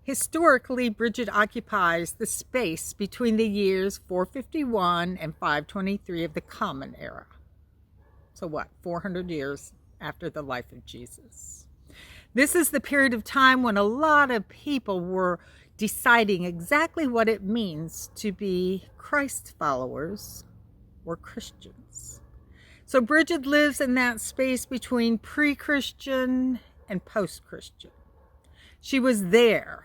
Historically, Bridget occupies the space between the years 451 and 523 of the Common Era. So what, 400 years after the life of Jesus. This is the period of time when a lot of people were deciding exactly what it means to be Christ followers or Christians. So Bridget lives in that space between pre-Christian and post-Christian. She was there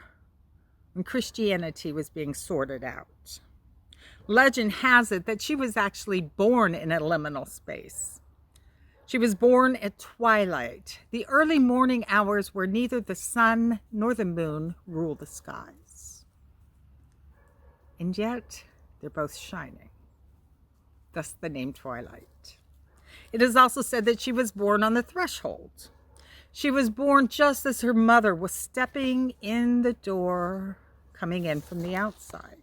when Christianity was being sorted out. Legend has it that she was actually born in a liminal space. She was born at twilight, the early morning hours where neither the sun nor the moon rule the skies. And yet, they're both shining. Thus the name Twilight. It is also said that she was born on the threshold. She was born just as her mother was stepping in the door, coming in from the outside.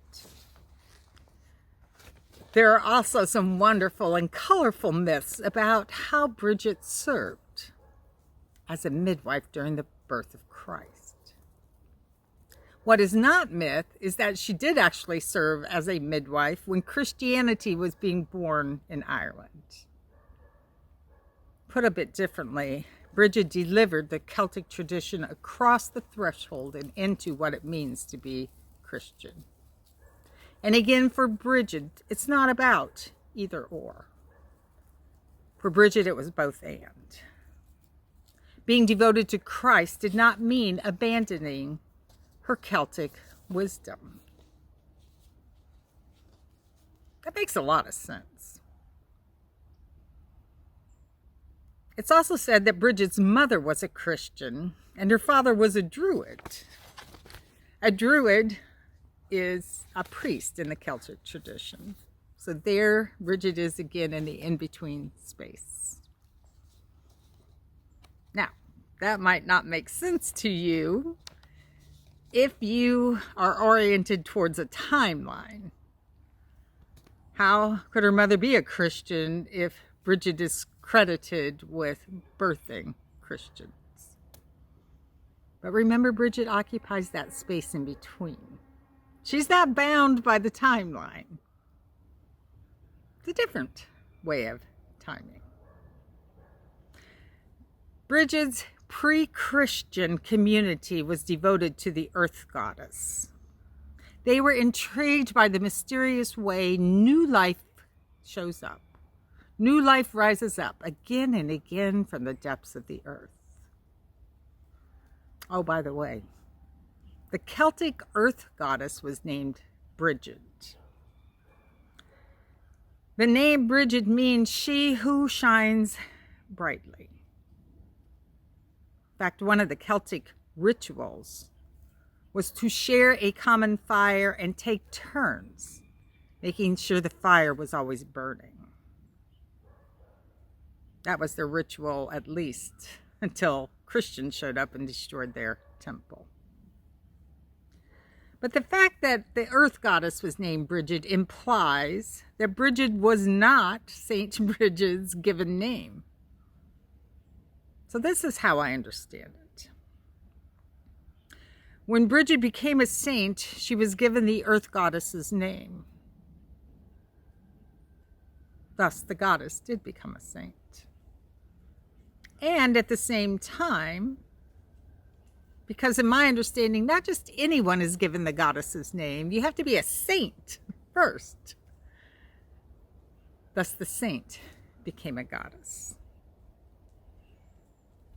There are also some wonderful and colorful myths about how Bridget served as a midwife during the birth of Christ. What is not myth is that she did actually serve as a midwife when Christianity was being born in Ireland. Put a bit differently, Bridget delivered the Celtic tradition across the threshold and into what it means to be Christian. And again, for Bridget, it's not about either or. For Bridget, it was both and. Being devoted to Christ did not mean abandoning her Celtic wisdom. That makes a lot of sense. It's also said that Bridget's mother was a Christian and her father was a druid. A druid is a priest in the Celtic tradition. So there Bridget is again in the in-between space. Now, that might not make sense to you if you are oriented towards a timeline. How could her mother be a Christian if Bridget is credited with birthing Christians? But remember, Bridget occupies that space in between. She's not bound by the timeline. It's a different way of timing. Bridget's pre-Christian community was devoted to the earth goddess. They were intrigued by the mysterious way new life shows up. New life rises up again and again from the depths of the earth. Oh, by the way, the Celtic earth goddess was named Bridget. The name Bridget means she who shines brightly. In fact, one of the Celtic rituals was to share a common fire and take turns, making sure the fire was always burning. That was their ritual, at least until Christians showed up and destroyed their temple. But the fact that the earth goddess was named Bridget implies that Bridget was not Saint Bridget's given name. So this is how I understand it. When Bridget became a saint, she was given the earth goddess's name. Thus, the goddess did become a saint. And at the same time, because in my understanding, not just anyone is given the goddess's name, you have to be a saint first. Thus, the saint became a goddess.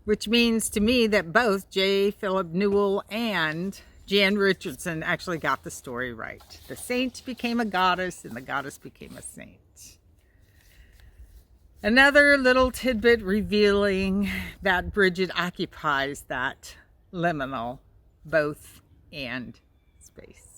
Which means to me that both J. Philip Newell and Jan Richardson actually got the story right. The saint became a goddess and the goddess became a saint. Another little tidbit revealing that Bridget occupies that liminal both and space.